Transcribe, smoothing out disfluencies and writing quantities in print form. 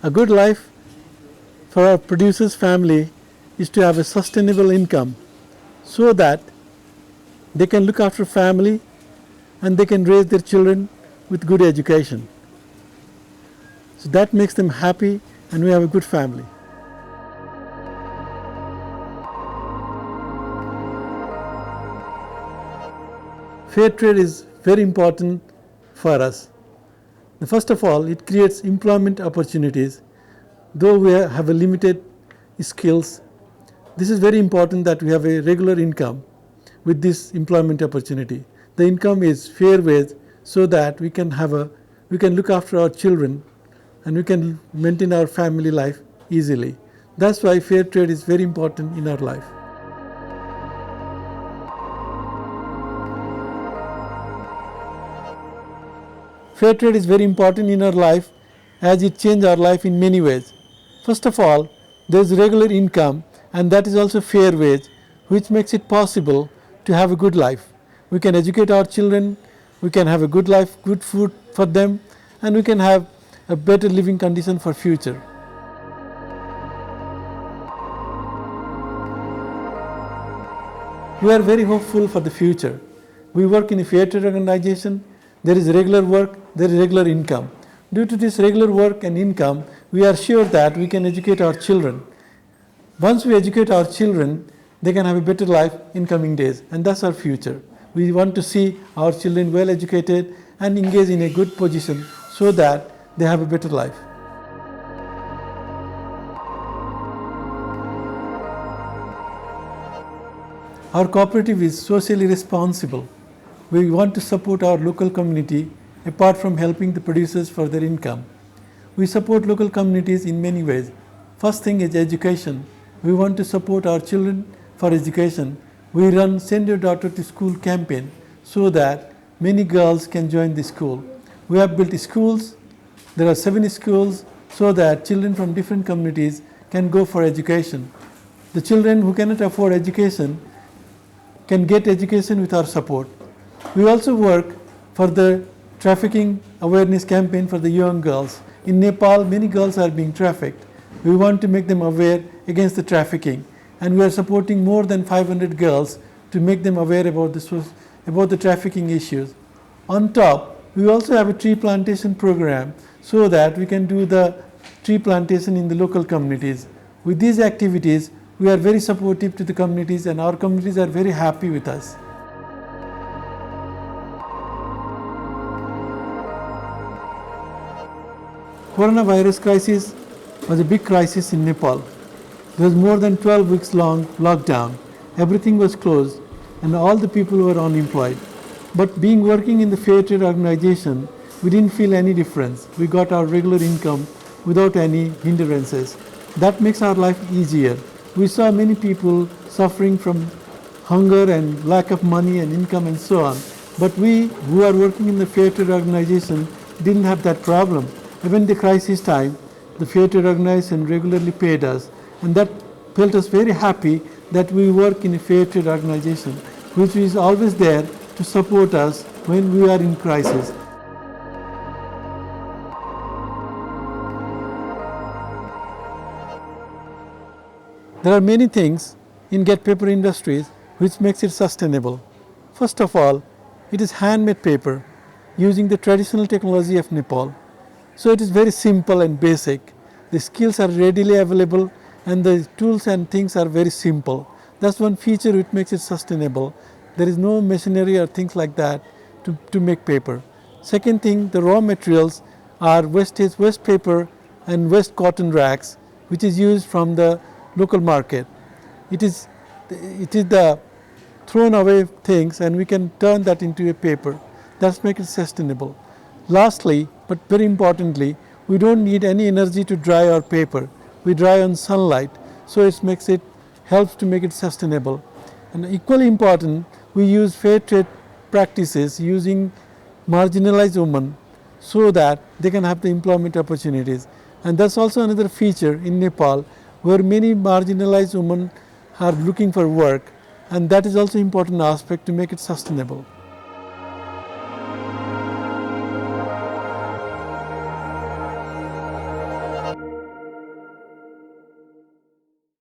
A good life for a producer's family is to have a sustainable income so that they can look after family and they can raise their children with good education. So that makes them happy and we have a good family. Fair trade is very important for us. First of all, it creates employment opportunities. Though we have a limited skills, this is very important that we have a regular income with this employment opportunity. The income is fair wage so that we can look after our children and we can maintain our family life easily. That's why fair trade is very important in our life. Fair trade is very important in our life as it changes our life in many ways. First of all, there is regular income and that is also fair wage, which makes it possible to have a good life. We can educate our children, we can have a good life, good food for them, and we can have a better living condition for future. We are very hopeful for the future. We work in a fair trade organization. There is regular work, there is regular income. Due to this regular work and income, we are sure that we can educate our children. Once we educate our children, they can have a better life in coming days, and that's our future. We want to see our children well educated and engaged in a good position so that they have a better life. Our cooperative is socially responsible. We want to support our local community apart from helping the producers for their income. We support local communities in many ways. First thing is education. We want to support our children for education. We run Send Your Daughter to School campaign so that many girls can join the school. We have built schools. There are 7 schools so that children from different communities can go for education. The children who cannot afford education can get education with our support. We also work for the trafficking awareness campaign for the young girls. In Nepal, many girls are being trafficked. We want to make them aware against the trafficking, and we are supporting more than 500 girls to make them aware about the trafficking issues. On top, we also have a tree plantation program so that we can do the tree plantation in the local communities. With these activities, we are very supportive to the communities and our communities are very happy with us. Coronavirus crisis was a big crisis in Nepal. There was more than 12 weeks long lockdown. Everything was closed and all the people were unemployed. But working in the fair trade organization, we didn't feel any difference. We got our regular income without any hindrances. That makes our life easier. We saw many people suffering from hunger and lack of money and income and so on. But we who are working in the fair trade organization didn't have that problem. Even the crisis time, the fair trade organization regularly paid us, and that felt us very happy that we work in a fair trade organization, which is always there to support us when we are in crisis. There are many things in Get Paper Industries which makes it sustainable. First of all, it is handmade paper using the traditional technology of Nepal. So it is very simple and basic. The skills are readily available and the tools and things are very simple. That's one feature which makes it sustainable. There is no machinery or things like that to make paper. Second thing, the raw materials are waste paper and waste cotton rags, which is used from the local market. It is the thrown away things and we can turn that into a paper. That makes it sustainable. Lastly, but very importantly, we don't need any energy to dry our paper. We dry on sunlight, so it helps to make it sustainable. And equally important, we use fair trade practices using marginalized women so that they can have the employment opportunities. And that's also another feature in Nepal where many marginalized women are looking for work, and that is also an important aspect to make it sustainable.